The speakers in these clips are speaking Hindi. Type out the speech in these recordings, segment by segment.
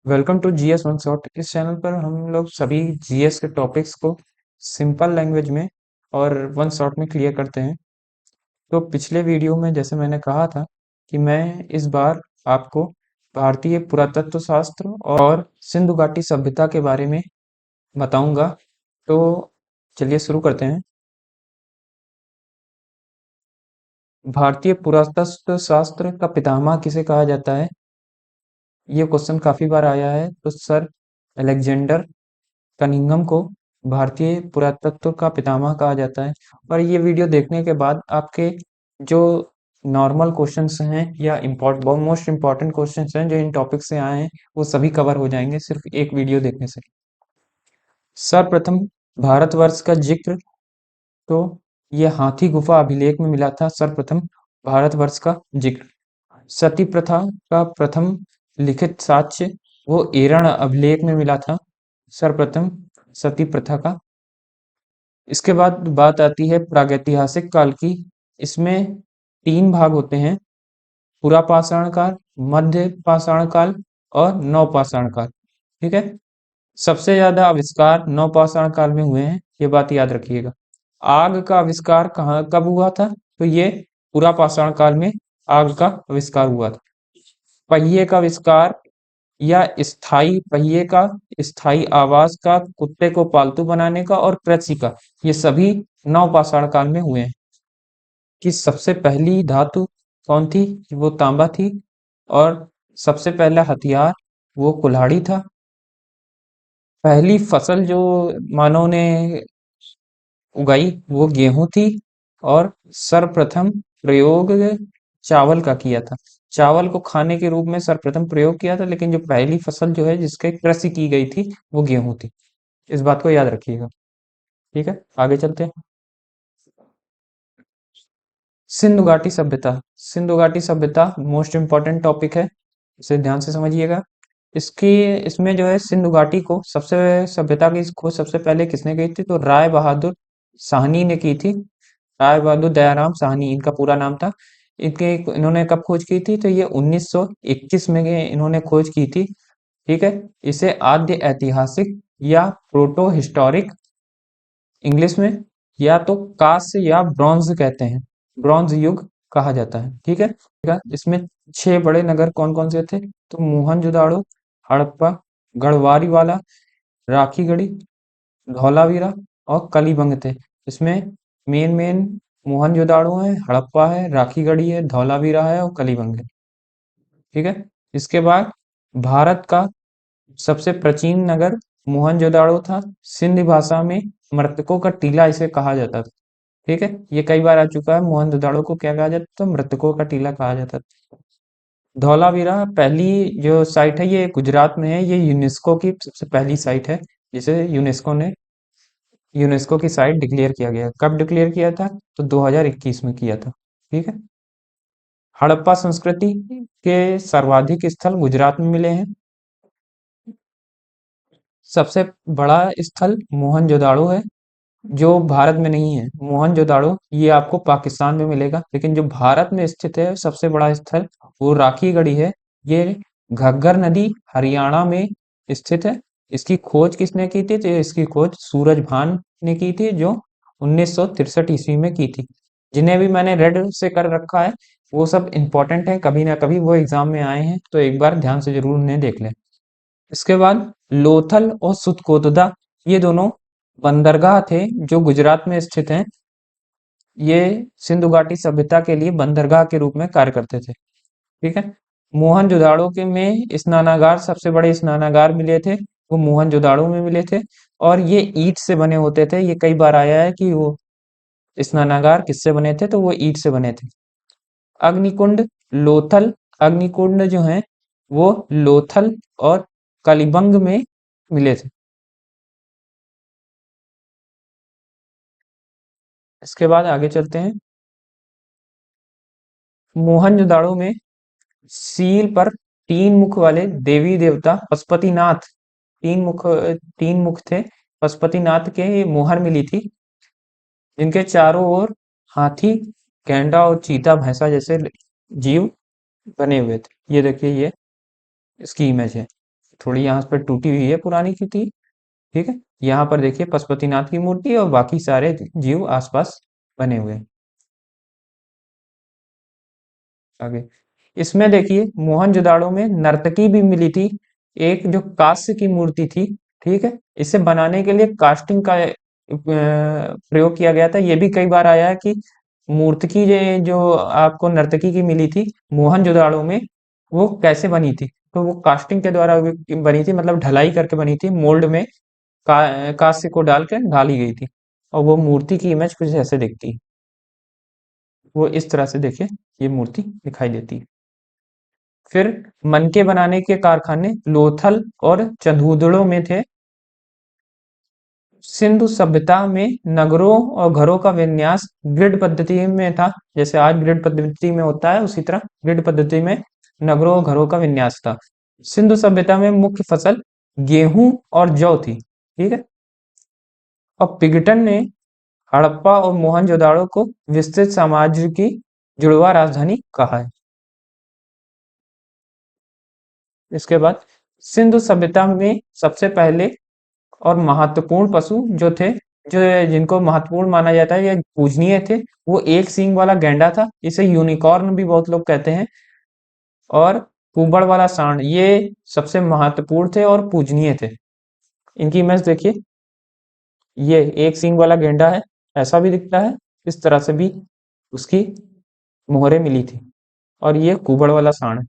Welcome to GS one shot. इस चैनल पर हम लोग सभी जीएस के टॉपिक्स को सिंपल लैंग्वेज में और वन शॉट में क्लियर करते हैं। तो पिछले वीडियो में जैसे मैंने कहा था कि मैं इस बार आपको भारतीय पुरातत्व शास्त्र और सिंधु घाटी सभ्यता के बारे में बताऊंगा। तो चलिए शुरू करते हैं। भारतीय पुरातत्व शास्त्र का पितामह किसे कहा जाता है? ये क्वेश्चन काफी बार आया है। तो सर अलेक्जेंडर कनिंघम को भारतीय पुरातत्व का पितामह कहा जाता है। और ये वीडियो देखने के बाद आपके जो नॉर्मल क्वेश्चंस हैं या मोस्ट इम्पोर्टेंट क्वेश्चंस हैं जो इन टॉपिक से आए हैं वो सभी कवर हो जाएंगे सिर्फ एक वीडियो देखने से। सर्वप्रथम भारतवर्ष का जिक्र, तो ये हाथी गुफा अभिलेख में मिला था। सर्वप्रथम भारतवर्ष का जिक्र। सती प्रथा का प्रथम लिखित साक्ष्य वो एरण अभिलेख में मिला था। सर्वप्रथम सती प्रथा का। इसके बाद बात आती है प्रागैतिहासिक काल की। इसमें तीन भाग होते हैं: पुरापाषाण काल, मध्य पाषाण काल और नवपाषाण काल। ठीक है। सबसे ज्यादा आविष्कार नवपाषाण काल में हुए हैं, ये बात याद रखिएगा। आग का आविष्कार कहाँ कब हुआ था? तो ये पुरापाषाण काल में आग का आविष्कार हुआ था। पहिए का आविष्कार या स्थायी पहिए का, स्थायी आवास का, कुत्ते को पालतू बनाने का और कृषि का, ये सभी नवपाषाण काल में हुए हैं। कि सबसे पहली धातु कौन थी? वो तांबा थी। और सबसे पहला हथियार वो कुल्हाड़ी था। पहली फसल जो मानव ने उगाई वो गेहूं थी। और सर्वप्रथम प्रयोग चावल का किया था। चावल को खाने के रूप में सर्वप्रथम प्रयोग किया था, लेकिन जो पहली फसल जो है जिसके कृषि की गई थी वो गेहूं थी। इस बात को याद रखिएगा। ठीक है, आगे चलते हैं। सिंधु घाटी सभ्यता। सिंधु घाटी सभ्यता मोस्ट इम्पोर्टेंट टॉपिक है, इसे ध्यान से समझिएगा। इसकी इसमें जो है सिंधु घाटी को सबसे सभ्यता की खोज सबसे पहले किसने की थी? तो राय बहादुर साहनी ने की थी। राय बहादुर दयाराम साहनी इनका पूरा नाम था। इन्होंने कब खोज की थी? तो ये 1921 में इन्होंने खोज की थी। ठीक है। इसे आद्य ऐतिहासिक या प्रोटो हिस्टोरिक इंग्लिश में, या तो कांस्य या ब्रॉन्ज कहते हैं, ब्रॉन्ज युग कहा जाता है। ठीक है। इसमें 6 बड़े नगर कौन कौन से थे? तो मोहनजोदाड़ो, हड़प्पा, गढ़वारी वाला, राखीगढ़ी, धौलावीरा और कलिबंग थे। इसमें मेन मेन मोहनजोदाड़ो है, हड़प्पा है, राखीगढ़ी है, धौलावीरा है और कलिबंग है। ठीक है। इसके बाद भारत का सबसे प्राचीन नगर मोहनजोदाड़ो था। सिंधी भाषा में मृतकों का टीला इसे कहा जाता था। ठीक है, ये कई बार आ चुका है। मोहनजोदाड़ो को क्या कहा जाता था? मृतकों का टीला कहा जाता था। धौलावीरा पहली जो साइट है ये गुजरात में है। ये यूनेस्को की सबसे पहली साइट है जिसे यूनेस्को की साइट डिक्लेयर किया गया। कब डिक्लेयर किया था? तो 2021 में किया था। ठीक है। हड़प्पा संस्कृति के सर्वाधिक स्थल गुजरात में मिले हैं। सबसे बड़ा स्थल मोहनजोदाड़ो है जो भारत में नहीं है। मोहनजोदाड़ो ये आपको पाकिस्तान में मिलेगा, लेकिन जो भारत में स्थित है सबसे बड़ा स्थल वो राखीगढ़ी है। ये घग्गर नदी हरियाणा में स्थित है। इसकी खोज किसने की थी? तो इसकी खोज सूरजभान ने की थी, जो 1963 ईस्वी में की थी। जिन्हें भी मैंने रेड से कर रखा है वो सब इंपॉर्टेंट है, कभी ना कभी वो एग्जाम में आए हैं, तो एक बार ध्यान से जरूर उन्हें देख लें। इसके बाद लोथल और सुतकोतदा, ये दोनों बंदरगाह थे जो गुजरात में स्थित हैं। ये सिंधु घाटी सभ्यता के लिए बंदरगाह के रूप में कार्य करते थे। ठीक है। मोहनजोदाड़ो के में स्नानागार, सबसे बड़े स्नानागार मिले थे वो मोहनजोदाड़ो में मिले थे। और ये ईंट से बने होते थे। ये कई बार आया है कि वो स्नानागार किससे बने थे? तो वो ईंट से बने थे। अग्निकुंड, लोथल अग्निकुंड जो है वो लोथल और कलिबंग में मिले थे। इसके बाद आगे चलते हैं। मोहनजोदाड़ो में सील पर 3 मुख वाले देवी देवता पशुपतिनाथ, 3 मुख थे, पशुपतिनाथ के मोहर मिली थी, जिनके चारों ओर हाथी, गैंडा और चीता, भैंसा जैसे जीव बने हुए थे। ये देखिए, ये इसकी इमेज है। थोड़ी यहाँ पर टूटी हुई है, पुरानी की थी। ठीक है, यहाँ पर देखिए पशुपतिनाथ की मूर्ति और बाकी सारे जीव आसपास बने हुए हैं। आगे इसमें देखिए मोहनजोदाड़ो में नर्तकी भी मिली थी, एक जो कांस्य की मूर्ति थी। ठीक है, इसे बनाने के लिए कास्टिंग का प्रयोग किया गया था। ये भी कई बार आया है कि मूर्ति की जो आपको नर्तकी की मिली थी मोहनजोदाड़ो में, वो कैसे बनी थी, तो वो कास्टिंग के द्वारा बनी थी, मतलब ढलाई करके बनी थी, मोल्ड में कांस्य को डाल के ढाली गई थी। और वो मूर्ति की इमेज कुछ ऐसे दिखती है, वो इस तरह से देखिए ये मूर्ति दिखाई देती है। फिर मनके बनाने के कारखाने लोथल और चंदूदड़ो में थे। सिंधु सभ्यता में नगरों और घरों का विन्यास ग्रिड पद्धति में था, जैसे आज ग्रिड पद्धति में होता है उसी तरह ग्रिड पद्धति में नगरों और घरों का विन्यास था। सिंधु सभ्यता में मुख्य फसल गेहूं और जौ थी। ठीक है, और पिगटन ने हड़प्पा और मोहनजोदाड़ो को विस्तृत साम्राज्य की जुड़वा राजधानी कहा है। इसके बाद सिंधु सभ्यता में सबसे पहले और महत्वपूर्ण पशु जो थे, जो जिनको महत्वपूर्ण माना जाता है, ये पूजनीय थे, वो एक सींग वाला गैंडा था, इसे यूनिकॉर्न भी बहुत लोग कहते हैं। और कुबड़ वाला सांड, ये सबसे महत्वपूर्ण थे और पूजनीय थे। इनकी इमेज देखिए, ये एक सींग वाला गेंडा है, ऐसा भी दिखता है, इस तरह से भी उसकी मोहरें मिली थी। और ये कुबड़ वाला सांड है,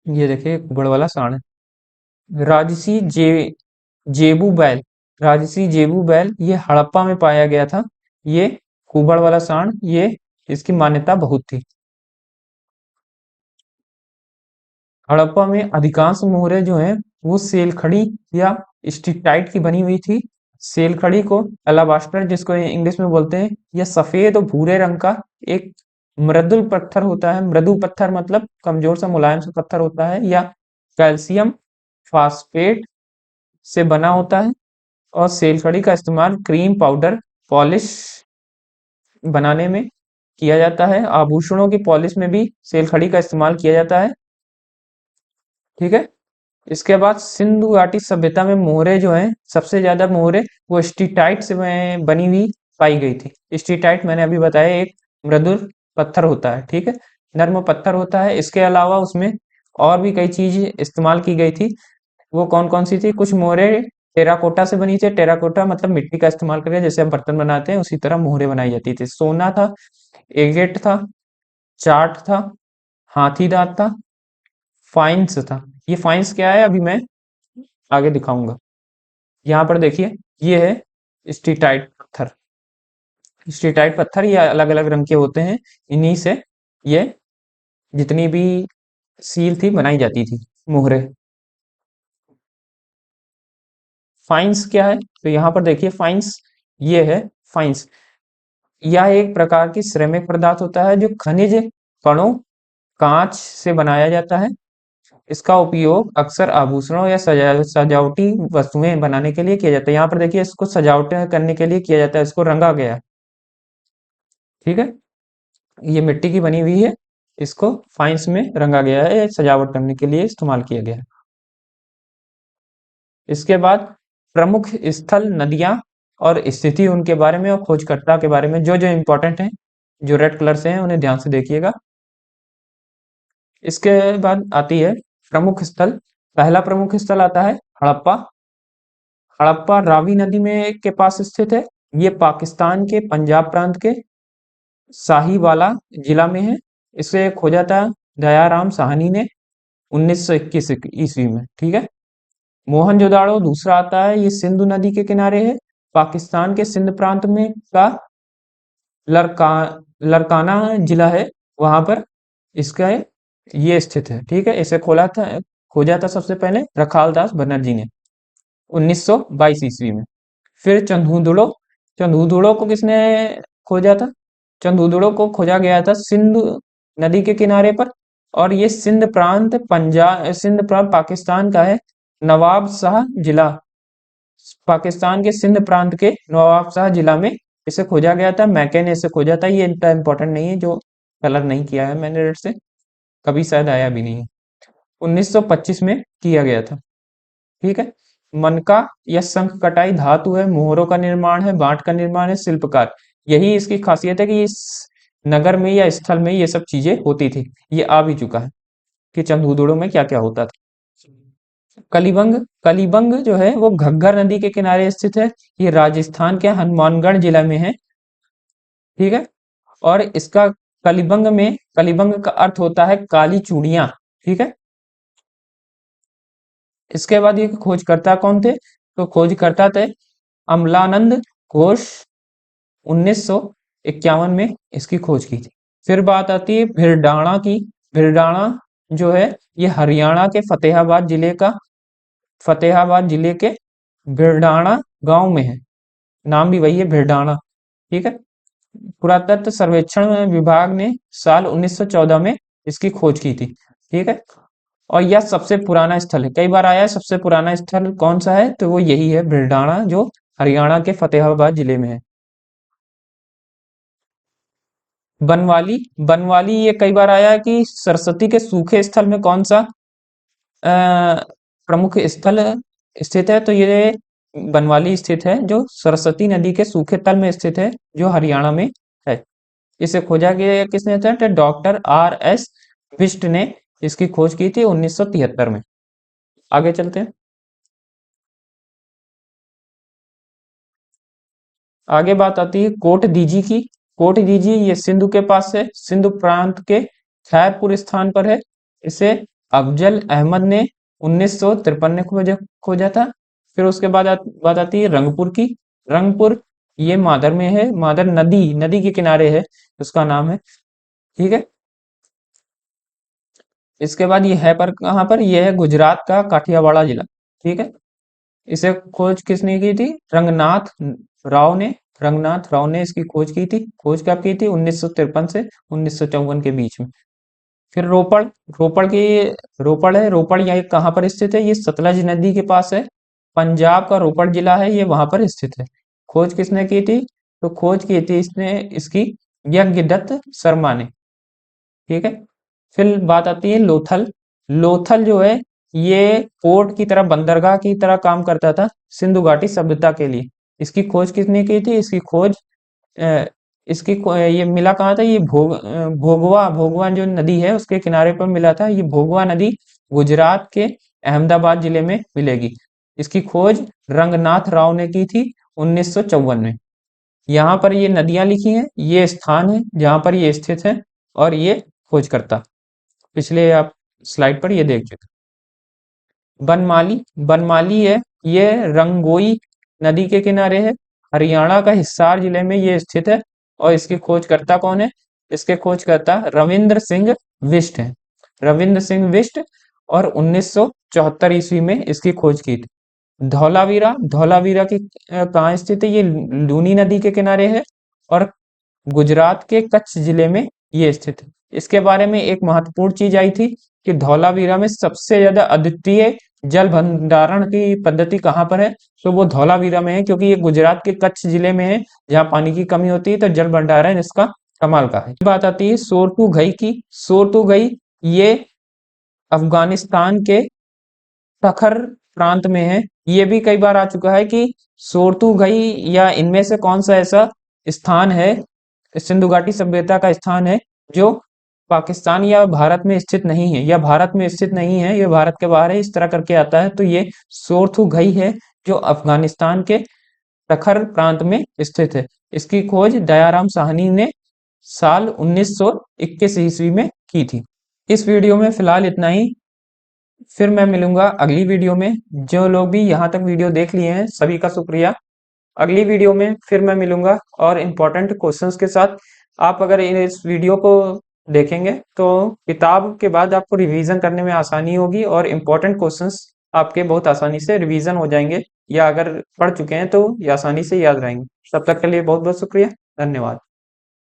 ये देखिए कुबड़ वाला सांड है। राजसी जेबू बैल, राजसी जेबू बैल ये हड़प्पा में पाया गया था। ये कुबड़ वाला सांड, ये इसकी मान्यता बहुत थी। हड़प्पा में अधिकांश मोहरें जो हैं वो सेलखड़ी या स्टिकटाइट की बनी हुई थी। सेलखड़ी को अलाबास्टर जिसको इंग्लिश में बोलते हैं, यह सफेद और भूरे रंग का एक मृदुल पत्थर होता है। मृदु पत्थर मतलब कमजोर सा मुलायम सा पत्थर होता है, या कैल्शियम फास्फेट से बना होता है। और सेलखड़ी का इस्तेमाल क्रीम पाउडर पॉलिश बनाने में किया जाता है। आभूषणों की पॉलिश में भी सेलखड़ी का इस्तेमाल किया जाता है। ठीक है, इसके बाद सिंधु घाटी सभ्यता में मोहरे जो हैं, सबसे ज्यादा मोहरे वो स्टीटाइट से बनी हुई पाई गई थी। स्टीटाइट मैंने अभी बताया एक मृदुल पत्थर होता है। ठीक है, नर्म पत्थर होता है। इसके अलावा उसमें और भी कई चीज इस्तेमाल की गई थी। वो कौन कौन सी थी? कुछ मोहरे टेराकोटा से बनी थी। टेराकोटा मतलब मिट्टी का इस्तेमाल करके जैसे हम बर्तन बनाते हैं उसी तरह मोहरे बनाई जाती थी। सोना था, एगेट था, चाट था, हाथी दांत था, फाइन्स था। ये फाइन्स क्या है अभी मैं आगे दिखाऊंगा। यहाँ पर देखिए, ये है स्टीटाइट पत्थर। स्टीटाइट पत्थर ये अलग अलग रंग के होते हैं, इन्हीं से ये जितनी भी सील थी बनाई जाती थी, मोहरे। फाइन्स क्या है? तो यहाँ पर देखिए फाइन्स, ये है फाइन्स। यह एक प्रकार की सिरेमिक पदार्थ होता है जो खनिज कणों कांच से बनाया जाता है। इसका उपयोग अक्सर आभूषणों या सजावटी वस्तुएं बनाने के लिए किया जाता है। यहाँ पर देखिए इसको सजावट करने के लिए किया जाता है, इसको रंगा गया है। ठीक है, ये मिट्टी की बनी हुई है, इसको फाइन्स में रंगा गया है, सजावट करने के लिए इस्तेमाल किया गया है। इसके बाद प्रमुख स्थल, नदियां और स्थिति उनके बारे में और खोजकर्ता के बारे में जो जो इम्पोर्टेंट हैं, जो रेड कलर से हैं उन्हें ध्यान से देखिएगा। इसके बाद आती है प्रमुख स्थल। पहला प्रमुख स्थल आता है हड़प्पा। हड़प्पा रावी नदी में के पास स्थित है। ये पाकिस्तान के पंजाब प्रांत के साहिवाला जिला में है। इसे खोजा था दयाराम साहनी ने 1921 ईस्वी में। ठीक है, मोहनजोदाड़ो दूसरा आता है, ये सिंधु नदी के किनारे है, पाकिस्तान के सिंध प्रांत में का लड़का लड़काना जिला है, वहां पर इसका ये स्थित है। ठीक है, इसे खोजा था सबसे पहले रखाल दास बनर्जी ने 1922 ईस्वी में। फिर चंदूदड़ो, चंदूदड़ो को किसने खोजा था? चंदूदड़ो को खोजा गया था सिंधु नदी के किनारे पर, और ये सिंध प्रांत पाकिस्तान का है। नवाब शाह जिला, पाकिस्तान के सिंध प्रांत के नवाब शाह जिला में इसे खोजा गया था। मैके ने इसे खोजा था। ये इतना इंपॉर्टेंट नहीं है, जो कलर नहीं किया है मैंने रेड से, कभी शायद आया भी नहीं है। 1925 में किया गया था। ठीक है। मनका या शंख कटाई धातु है, मोहरों का निर्माण है, बांट का निर्माण है, शिल्पकार। यही इसकी खासियत है कि इस नगर में या स्थल में ये सब चीजें होती थी। ये आ भी चुका है कि चंदूदड़ों में क्या क्या होता था। कलिबंग, कलिबंग जो है वो घग्गर नदी के किनारे स्थित है। ये राजस्थान के हनुमानगढ़ जिला में है। ठीक है। और इसका कलिबंग का अर्थ होता है काली चूड़ियां। ठीक है। इसके बाद ये खोजकर्ता कौन थे? तो खोजकर्ता थे अमलानंद घोष। 1951 में इसकी खोज की थी। फिर बात आती है भिरडाणा की। भिरडाणा जो है ये हरियाणा के फतेहाबाद जिले के भिरडाणा गांव में है। नाम भी वही है, भिरडाणा। ठीक है। पुरातत्व सर्वेक्षण विभाग ने साल 1914 में इसकी खोज की थी। ठीक है। और यह सबसे पुराना स्थल है, कई बार आया है सबसे पुराना स्थल कौन सा है, तो वो यही है भिलडाणा, जो हरियाणा के फतेहाबाद जिले में है। बनवाली, बनवाली ये कई बार आया है कि सरस्वती के सूखे स्थल में कौन सा अ, प्रमुख स्थल स्थित है, तो ये बनवाली स्थित है, जो सरस्वती नदी के सूखे तल में स्थित है, जो हरियाणा में है। इसे खोजा गया किसने था? तो डॉक्टर आर एस बिष्ट ने इसकी खोज की थी 1973 में। आगे चलते हैं। आगे बात आती है कोट दीजी की। कोट दीजी ये सिंधु के पास है, सिंधु प्रांत के खैरपुर स्थान पर है। इसे अफजल अहमद ने 1953 में खोजा था। फिर उसके बाद बात आती है रंगपुर की। रंगपुर ये मादर में है, मादर नदी नदी के किनारे है, उसका नाम है। ठीक है। इसके बाद ये है पर कहाँ पर? ये है गुजरात का काठियावाड़ जिला। ठीक है। इसे खोज किसने की थी? राव ने रंगनाथ राव ने इसकी खोज की थी। खोज कब की थी? 1953 से 1954 के बीच में। फिर रोपड़, रोपड़ की रोपड़ है, रोपड़ ये कहाँ पर स्थित है? ये सतलज नदी के पास है, पंजाब का रोपड़ जिला है, ये वहां पर स्थित है। खोज किसने की थी? तो खोज की थी इसने इसकी यज्ञदत्त शर्मा ने। ठीक है। फिर बात आती है लोथल। लोथल जो है ये पोर्ट की तरह, बंदरगाह की तरह काम करता था सिंधु घाटी सभ्यता के लिए। इसकी खोज किसने की थी? इसकी खोज अ, ये मिला कहाँ था? ये भोगवा भोगवा जो नदी है उसके किनारे पर मिला था। ये भोगवा नदी गुजरात के अहमदाबाद जिले में मिलेगी। इसकी खोज रंगनाथ राव ने की थी 1954 में। यहाँ पर ये नदियां लिखी हैं, ये स्थान है जहां पर ये स्थित है, और ये खोजकर्ता पिछले आप स्लाइड पर ये देख चुके। बनमाली, बनमाली है ये रंगोई नदी के किनारे है, हरियाणा का हिसार जिले में ये स्थित है। और इसके खोजकर्ता कौन है? इसके खोजकर्ता रविंद्र सिंह बिष्ट हैं। रविंद्र सिंह बिष्ट। और 1974 ईस्वी में इसकी खोज की थी। धौलावीरा, धौलावीरा की कहाँ स्थित है? ये लूनी नदी के किनारे है, और गुजरात के कच्छ जिले में ये स्थित है। इसके बारे में एक महत्वपूर्ण चीज आई थी कि धौलावीरा में सबसे ज्यादा अद्वितीय जल भंडारण की पद्धति कहाँ पर है? तो वो धौलावीरा में है, क्योंकि ये गुजरात के कच्छ जिले में है, जहाँ पानी की कमी होती है, तो जल भंडारण इसका कमाल का है। बात आती है सोरटूघई की। सोरटूघई ये अफगानिस्तान के तखर प्रांत में है। ये भी कई बार आ चुका है कि सोरटूघई या इनमें से कौन सा ऐसा स्थान है, सिंधु घाटी सभ्यता का स्थान है, जो पाकिस्तान या भारत में स्थित नहीं है, या भारत में स्थित नहीं है, ये भारत के बाहर है, इस तरह करके आता है। तो ये सोरथुघई है, जो अफगानिस्तान के तखर प्रांत में स्थित है। इसकी खोज दयाराम साहनी ने साल 1921 ईस्वी में की थी। इस वीडियो में फिलहाल इतना ही। फिर मैं मिलूंगा अगली वीडियो में। जो लोग भी यहाँ तक वीडियो देख लिए हैं सभी का शुक्रिया। अगली वीडियो में फिर मैं मिलूंगा और इम्पोर्टेंट क्वेश्चंस के साथ। आप अगर इस वीडियो को देखेंगे तो किताब के बाद आपको रिवीजन करने में आसानी होगी, और इम्पोर्टेंट क्वेश्चंस आपके बहुत आसानी से रिवीजन हो जाएंगे, या अगर पढ़ चुके हैं तो ये आसानी से याद रहेंगे। तब तक के लिए बहुत बहुत शुक्रिया। धन्यवाद।